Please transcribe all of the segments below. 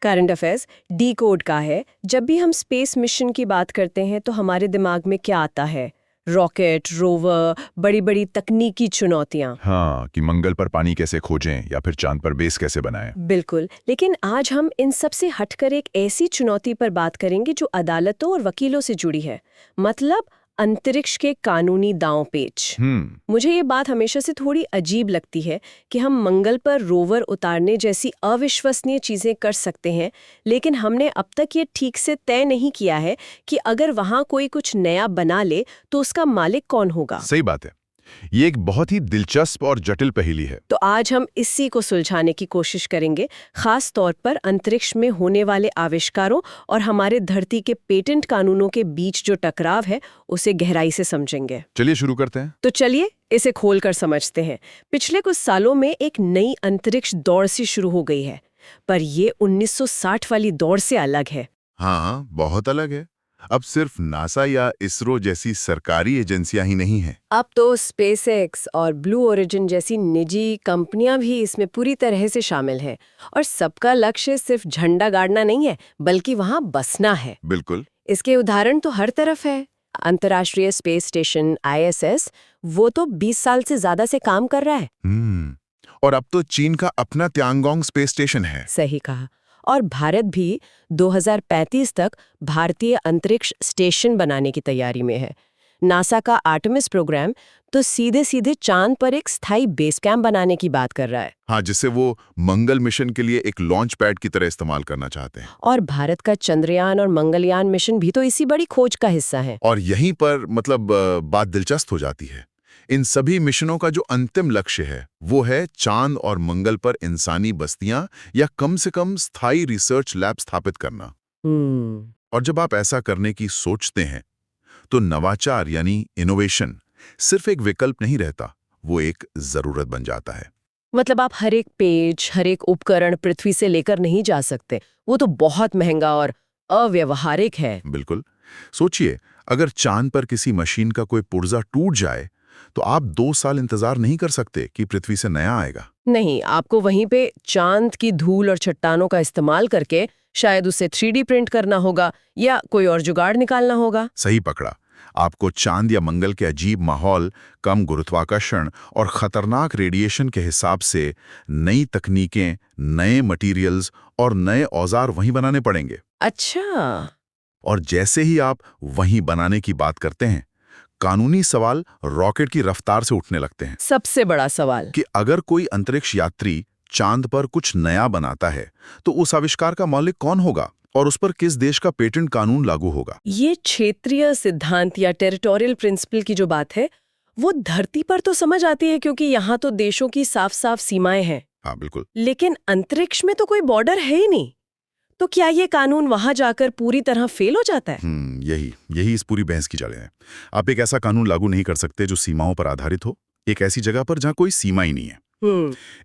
Current affairs D code का है। जब भी हम स्पेस मिशन की बात करते हैं तो हमारे दिमाग में क्या आता है? रॉकेट, रोवर, बड़ी बड़ी तकनीकी चुनौतियां। हाँ, कि मंगल पर पानी कैसे खोजें या फिर चांद पर बेस कैसे बनाएं। बिल्कुल, लेकिन आज हम इन सब से हटकर एक ऐसी चुनौती पर बात करेंगे जो अदालतों और वकीलों से जुड़ी है। मतलब अंतरिक्ष के कानूनी दांव पेच। मुझे ये बात हमेशा से थोड़ी अजीब लगती है कि हम मंगल पर रोवर उतारने जैसी अविश्वसनीय चीजें कर सकते हैं, लेकिन हमने अब तक ये ठीक से तय नहीं किया है कि अगर वहां कोई कुछ नया बना ले तो उसका मालिक कौन होगा। सही बात है। ये एक बहुत ही दिलचस्प और जटिल पहेली है। तो आज हम इसी को सुलझाने की कोशिश करेंगे, खास तौर पर अंतरिक्ष में होने वाले आविष्कारों और हमारे धरती के पेटेंट कानूनों के बीच जो टकराव है उसे गहराई से समझेंगे। चलिए शुरू करते हैं। तो चलिए इसे खोलकर समझते हैं। पिछले कुछ सालों में एक नई अंतरिक्ष दौड़ सी शुरू हो गई है, पर ये 1960 वाली दौड़ से अलग है। हाँ, बहुत अलग है। अब सिर्फ नासा या इसरो जैसी सरकारी एजेंसियां ही नहीं हैं। अब तो स्पेसएक्स और ब्लू ओरिजिन जैसी निजी कंपनियां भी इसमें पूरी तरह से शामिल हैं, और सबका लक्ष्य सिर्फ झंडा गाड़ना नहीं है, बल्कि वहां बसना है। बिल्कुल। इसके उदाहरण तो हर तरफ है। अंतर्राष्ट्रीय स्पेस स्टेशन ISS, वो तो 20 साल से ज्यादा से काम कर रहा है। और अब तो चीन का अपना त्यांगोंग स्पेस स्टेशन है। सही कहा। और भारत भी 2035 तक भारतीय अंतरिक्ष स्टेशन बनाने की तैयारी में है। नासा का आर्टेमिस प्रोग्राम तो सीधे सीधे चांद पर एक स्थायी बेस कैंप बनाने की बात कर रहा है। हाँ, जिसे वो मंगल मिशन के लिए एक लॉन्च पैड की तरह इस्तेमाल करना चाहते हैं। और भारत का चंद्रयान और मंगलयान मिशन भी तो इसी बड़ी खोज का हिस्सा है। और यहीं पर बात दिलचस्प हो जाती है। इन सभी मिशनों का जो अंतिम लक्ष्य है वो है चांद और मंगल पर इंसानी बस्तियां या कम से कम स्थायी रिसर्च लैब स्थापित करना। और जब आप ऐसा करने की सोचते हैं तो नवाचार यानी इनोवेशन सिर्फ एक विकल्प नहीं रहता, वो एक जरूरत बन जाता है। मतलब आप हर एक पेज, हर एक उपकरण पृथ्वी से लेकर नहीं जा सकते, वो तो बहुत महंगा और अव्यवहारिक है। बिल्कुल। सोचिए, अगर चांद पर किसी मशीन का कोई पुर्जा टूट जाए तो आप 2 साल इंतजार नहीं कर सकते कि पृथ्वी से नया आएगा। नहीं, आपको वहीं पे चांद की धूल और चट्टानों का इस्तेमाल करके शायद उसे 3D प्रिंट करना होगा या कोई और जुगाड़ निकालना होगा। सही पकड़ा। आपको चांद या मंगल के अजीब माहौल, कम गुरुत्वाकर्षण और खतरनाक रेडिएशन के हिसाब से नई तकनीकें, नए मटेरियल्स और नए औजार वहीं बनाने पड़ेंगे। अच्छा। और जैसे ही आप वहीं बनाने की बात करते हैं, कानूनी सवाल रॉकेट की रफ्तार से उठने लगते हैं। सबसे बड़ा सवाल कि अगर कोई अंतरिक्ष यात्री चांद पर कुछ नया बनाता है तो उस आविष्कार का मालिक कौन होगा और उस पर किस देश का पेटेंट कानून लागू होगा। ये क्षेत्रीय सिद्धांत या टेरिटोरियल प्रिंसिपल की जो बात है वो धरती पर तो समझ आती है, क्योंकि यहाँ तो देशों की साफ साफ सीमाएं हैं। हाँ बिल्कुल। लेकिन अंतरिक्ष में तो कोई बॉर्डर है ही नहीं, तो क्या ये कानून वहां जाकर पूरी तरह फेल हो जाता है? यही इस पूरी बहस की जड़ है। आप एक ऐसा कानून लागू नहीं कर सकते जो सीमाओं पर आधारित हो, एक ऐसी जगह पर जहां कोई सीमा ही नहीं है।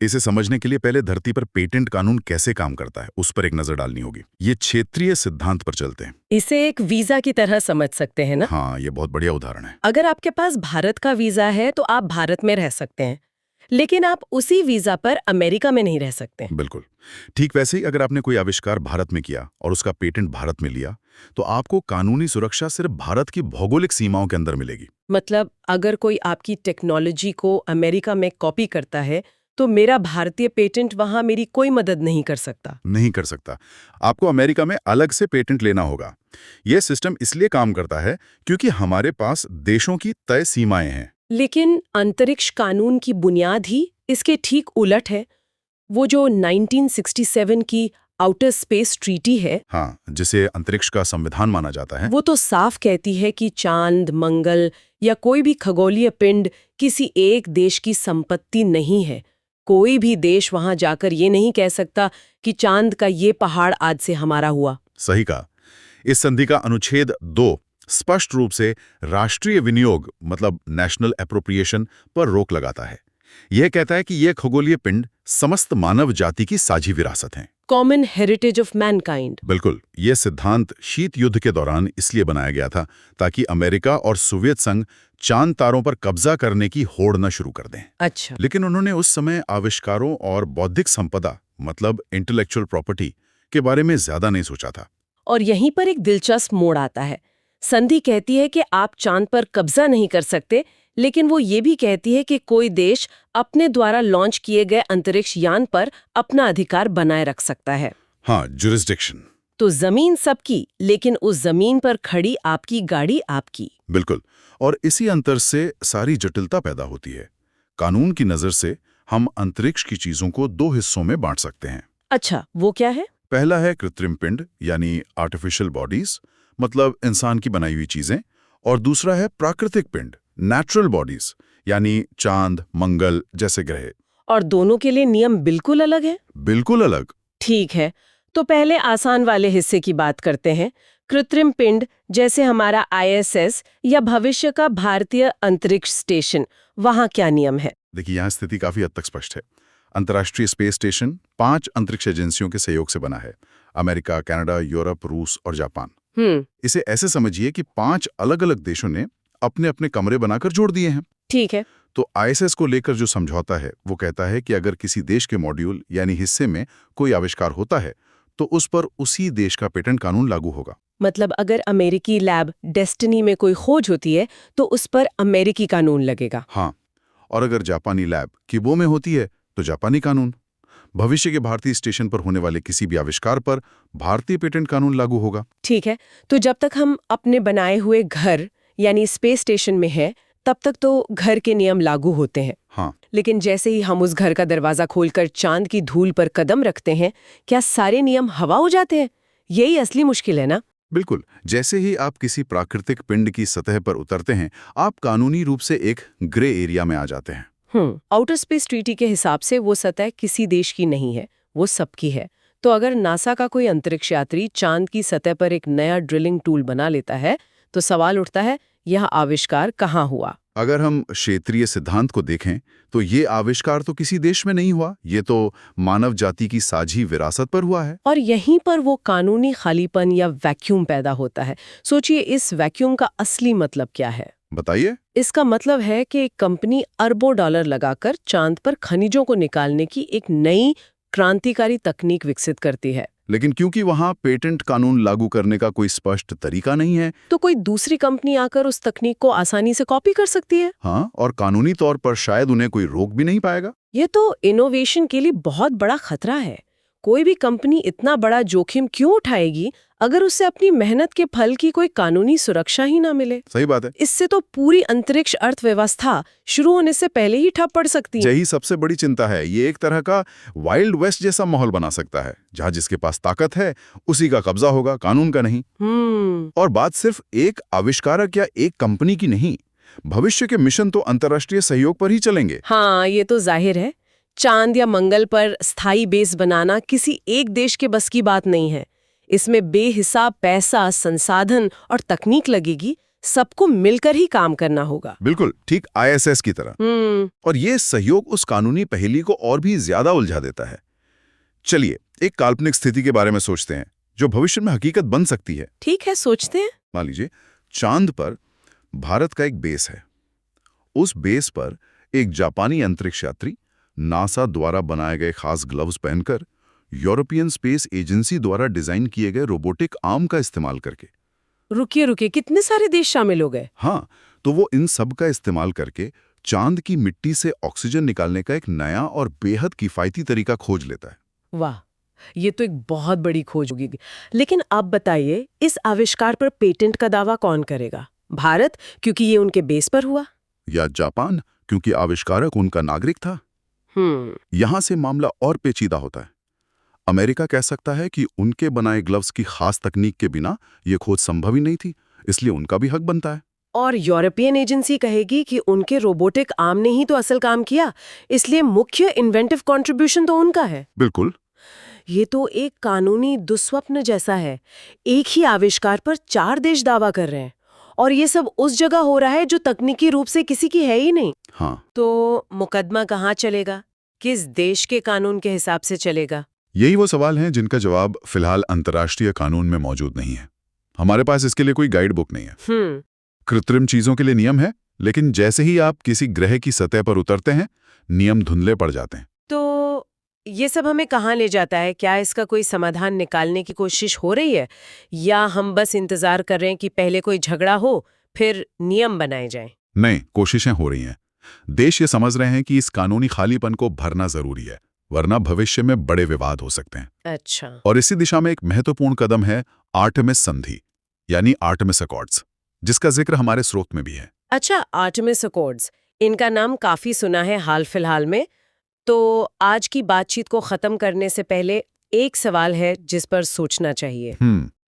इसे समझने के लिए पहले धरती पर पेटेंट कानून कैसे काम करता है उस पर एक नजर डालनी होगी। ये क्षेत्रीय सिद्धांत पर चलते हैं। इसे एक वीजा की तरह समझ सकते हैं ना? हाँ, ये बहुत बढ़िया उदाहरण है। अगर आपके पास भारत का वीजा है तो आप भारत में रह सकते हैं, लेकिन आप उसी वीजा पर अमेरिका में नहीं रह सकते। बिल्कुल ठीक वैसे ही अगर आपने कोई आविष्कार भारत में किया और उसका पेटेंट भारत में लिया तो आपको कानूनी सुरक्षा सिर्फ भारत की भौगोलिक सीमाओं के अंदर मिलेगी। मतलब अगर कोई आपकी टेक्नोलॉजी को अमेरिका में कॉपी करता है तो मेरा भारतीय पेटेंट वहां मेरी कोई मदद नहीं कर सकता। आपको अमेरिका में अलग से पेटेंट लेना होगा। यह सिस्टम इसलिए काम करता है क्योंकि हमारे पास देशों की तय सीमाएं हैं। लेकिन अंतरिक्ष कानून की बुनियाद ही इसके ठीक उलट है। वो जो 1967 की आउटर स्पेस ट्रीटी है, हाँ, जिसे अंतरिक्ष का संविधान माना जाता है, वो तो साफ कहती है कि चांद, मंगल या कोई भी खगोलीय पिंड किसी एक देश की संपत्ति नहीं है। कोई भी देश वहां जाकर ये नहीं कह सकता कि चांद का ये पहाड़ आज से हमारा हुआ। सही कहा। इस संधि का अनुच्छेद 2 स्पष्ट रूप से राष्ट्रीय विनियोग मतलब नेशनल एप्रोप्रिएशन पर रोक लगाता है। यह कहता है कि यह खगोलीय पिंड समस्त मानव जाति की साझी विरासत हैं। Common heritage of Mankind. बिल्कुल। यह सिद्धांत शीत युद्ध के दौरान इसलिए बनाया गया था ताकि अमेरिका और सोवियत संघ चांद तारों पर कब्जा करने की होड़ न शुरू कर दें। अच्छा। लेकिन उन्होंने उस समय आविष्कारों और बौद्धिक संपदा मतलब इंटेलेक्चुअल प्रॉपर्टी के बारे में ज्यादा नहीं सोचा था। और यहीं पर एक दिलचस्प मोड़ आता है। संधि कहती है कि आप चांद पर कब्जा नहीं कर सकते, लेकिन वो ये भी कहती है कि कोई देश अपने द्वारा लॉन्च किए गए अंतरिक्ष यान पर अपना अधिकार बनाए रख सकता है। हाँ, जुरिस्डिक्शन। तो जमीन सबकी, लेकिन उस जमीन पर खड़ी आपकी गाड़ी आपकी। बिल्कुल। और इसी अंतर से सारी जटिलता पैदा होती है। कानून की नजर से हम अंतरिक्ष की चीजों को दो हिस्सों में बांट सकते हैं। अच्छा, वो क्या है? पहला है कृत्रिम पिंड यानी आर्टिफिशियल बॉडीज, मतलब इंसान की बनाई हुई चीजें। और दूसरा है प्राकृतिक पिंड, नेचुरल बॉडीज, यानी चांद, मंगल जैसे ग्रह। और दोनों के लिए नियम बिल्कुल अलग है? बिल्कुल अलग। ठीक है, तो पहले आसान वाले हिस्से की बात करते हैं। कृत्रिम पिंड, जैसे हमारा ISS या भविष्य का भारतीय अंतरिक्ष स्टेशन, वहाँ क्या नियम है? देखिए, यहाँ स्थिति काफी हद तक स्पष्ट है। अंतर्राष्ट्रीय स्पेस स्टेशन 5 अंतरिक्ष एजेंसियों के सहयोग से बना है। अमेरिका, कनाडा, यूरोप, रूस और जापान। इसे ऐसे समझिए कि 5 अलग-अलग देशों ने अपने अपने कमरे बनाकर जोड़ दिए हैं। ठीक है। तो ISS को लेकर जो समझौता है वो कहता है कि अगर किसी देश के मॉड्यूल यानी हिस्से में कोई आविष्कार होता है तो उस पर उसी देश का पेटेंट कानून लागू होगा। मतलब अगर अमेरिकी लैब डेस्टिनी में कोई खोज होती है तो उस पर अमेरिकी कानून लगेगा। हाँ, और अगर जापानी लैब किबो में होती है तो जापानी कानून। भविष्य के भारतीय स्टेशन पर होने वाले किसी भी आविष्कार पर भारतीय पेटेंट कानून लागू होगा। ठीक है, तो जब तक हम अपने बनाए हुए घर यानी स्पेस स्टेशन में हैं, तब तक तो घर के नियम लागू होते हैं। हाँ, लेकिन जैसे ही हम उस घर का दरवाजा खोलकर चांद की धूल पर कदम रखते हैं, क्या सारे नियम हवा हो जाते हैं? यही असली मुश्किल है ना? बिल्कुल। जैसे ही आप किसी प्राकृतिक पिंड की सतह पर उतरते हैं, आप कानूनी रूप से एक ग्रे एरिया में आ जाते हैं। आउटर स्पेस ट्रीटी के हिसाब से वो सतह किसी देश की नहीं है, वो सबकी है। तो अगर नासा का कोई अंतरिक्ष यात्री चांद की सतह पर एक नया ड्रिलिंग टूल बना लेता है, तो सवाल उठता है, यह आविष्कार कहाँ हुआ? अगर हम क्षेत्रीय सिद्धांत को देखें तो ये आविष्कार तो किसी देश में नहीं हुआ, ये तो मानव जाति की साझी विरासत पर हुआ है। और यहीं पर वो कानूनी खालीपन या वैक्यूम पैदा होता है। सोचिए, इस वैक्यूम का असली मतलब क्या है? बताइए। इसका मतलब है कि एक कंपनी अरबों डॉलर लगाकर चांद पर खनिजों को निकालने की एक नई क्रांतिकारी तकनीक विकसित करती है। लेकिन क्योंकि वहां पेटेंट कानून लागू करने का कोई स्पष्ट तरीका नहीं है, तो कोई दूसरी कंपनी आकर उस तकनीक को आसानी से कॉपी कर सकती है। हाँ, और कानूनी तौर पर शायद उन्हें कोई रोक भी नहीं पाएगा। ये तो इनोवेशन के लिए बहुत बड़ा खतरा है। कोई भी कंपनी इतना बड़ा जोखिम क्यों उठाएगी अगर उससे अपनी मेहनत के फल की कोई कानूनी सुरक्षा ही ना मिले? सही बात है। इससे तो पूरी अंतरिक्ष अर्थव्यवस्था शुरू होने से पहले ही ठप पड़ सकती है। यही सबसे बड़ी चिंता है। ये एक तरह का वाइल्ड वेस्ट जैसा माहौल बना सकता है, जहाँ जिसके पास ताकत है उसी का कब्जा होगा, कानून का नहीं। और बात सिर्फ एक आविष्कारक या एक कंपनी की नहीं, भविष्य के मिशन तो अंतर्राष्ट्रीय सहयोग पर ही चलेंगे। हाँ, ये तो जाहिर है। चांद या मंगल पर स्थायी बेस बनाना किसी एक देश के बस की बात नहीं है। इसमें बेहिसाब पैसा, संसाधन और तकनीक लगेगी। सबको मिलकर ही काम करना होगा। बिल्कुल ठीक ISS की तरह। और ये सहयोग उस कानूनी पहेली को और भी ज्यादा उलझा देता है। चलिए एक काल्पनिक स्थिति के बारे में सोचते हैं जो भविष्य में हकीकत बन सकती है। ठीक है, सोचते हैं। मान लीजिए चांद पर भारत का एक बेस है। उस बेस पर एक जापानी अंतरिक्ष यात्री नासा द्वारा बनाए गए खास ग्लव्स पहनकर यूरोपियन स्पेस एजेंसी द्वारा डिजाइन किए गए रोबोटिक आर्म का इस्तेमाल करके। रुकिए, कितने सारे देश शामिल हो गए? हाँ, तो वो इन सब का इस्तेमाल करके चांद की मिट्टी से ऑक्सीजन निकालने का एक नया और बेहद किफायती तरीका खोज लेता है। वाह, ये तो एक बहुत बड़ी खोज होगी। लेकिन आप बताइए, इस आविष्कार पर पेटेंट का दावा कौन करेगा? भारत, क्योंकि ये उनके बेस पर हुआ, या जापान, क्योंकि आविष्कारक उनका नागरिक था? यहां से मामला और पेचीदा होता है। अमेरिका कह सकता है कि उनके बनाए ग्लव्स की खास तकनीक के बिना यह खोज संभव ही नहीं थी, इसलिए उनका भी हक बनता है। और यूरोपियन एजेंसी कहेगी कि उनके रोबोटिक आर्म ने ही तो असल काम किया, इसलिए मुख्य इन्वेंटिव कंट्रीब्यूशन तो उनका है। बिल्कुल। ये तो एक कानूनी दुस्वप्न जैसा है। एक ही आविष्कार पर 4 देश दावा कर रहे हैं, और ये सब उस जगह हो रहा है जो तकनीकी रूप से किसी की है ही नहीं। हाँ, तो मुकदमा कहाँ चलेगा? किस देश के कानून के हिसाब से चलेगा? यही वो सवाल हैं जिनका जवाब फिलहाल अंतर्राष्ट्रीय कानून में मौजूद नहीं है। हमारे पास इसके लिए कोई गाइड बुक नहीं है। कृत्रिम चीजों के लिए नियम है, लेकिन जैसे ही आप किसी ग्रह की सतह पर उतरते हैं, नियम धुंधले पड़ जाते हैं। तो ये सब हमें कहाँ ले जाता है? क्या इसका कोई समाधान निकालने की कोशिश हो रही है, या हम बस इंतजार कर रहे हैं कि पहले कोई झगड़ा हो फिर नियम बनाए जाएं? नहीं, कोशिशें हो रही हैं। देश ये समझ रहे हैं कि इस कानूनी खालीपन को भरना जरूरी है, वरना भविष्य में बड़े विवाद हो सकते हैं। अच्छा। और इसी दिशा में एक महत्वपूर्ण कदम है आर्टेमिस संधि, यानी आर्टेमिस अकॉर्ड्स, जिसका जिक्र हमारे स्रोत में भी है। अच्छा, आर्टेमिस अकॉर्ड्स, इनका नाम काफी सुना है हाल फिलहाल में। तो आज की बातचीत को खत्म करने से पहले एक सवाल है जिस पर सोचना चाहिए।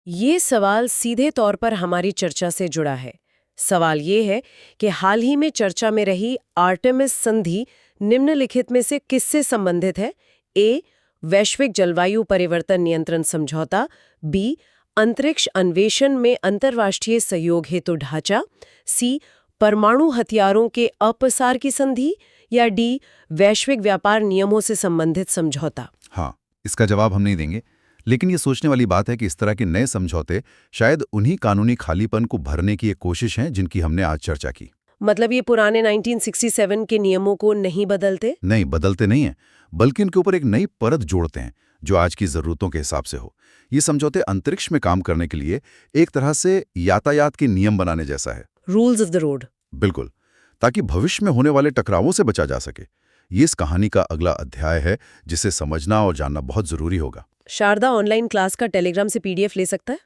ये सवाल सीधे तौर पर हमारी चर्चा से जुड़ा है। सवाल ये है कि हाल ही में चर्चा में रही आर्टेमिस संधि निम्नलिखित में से किससे संबंधित है? ए, वैश्विक जलवायु परिवर्तन नियंत्रण समझौता, बी, अंतरिक्ष अन्वेषण में अंतर्राष्ट्रीय सहयोग हेतु ढांचा, सी, परमाणु हथियारों के अपसार की संधि, या डी, वैश्विक व्यापार नियमों से संबंधित समझौता। हाँ, इसका जवाब हम नहीं देंगे, लेकिन ये सोचने वाली बात है कि इस तरह के नए समझौते शायद उन्हीं कानूनी खालीपन को भरने की एक कोशिश है जिनकी हमने आज चर्चा की। मतलब ये पुराने 1967 के नियमों को नहीं बदलते? नहीं, बदलते नहीं हैं, बल्कि उनके ऊपर एक नई परत जोड़ते हैं जो आज की जरूरतों के हिसाब से हो। ये समझौते अंतरिक्ष में काम करने के लिए एक तरह से यातायात के नियम बनाने जैसा है। Rules of the road. बिल्कुल, ताकि भविष्य में होने वाले टकरावों से बचा जा सके। ये इस कहानी का अगला अध्याय है जिसे समझना और जानना बहुत जरूरी होगा। शारदा ऑनलाइन क्लास का टेलीग्राम से PDF ले सकता है?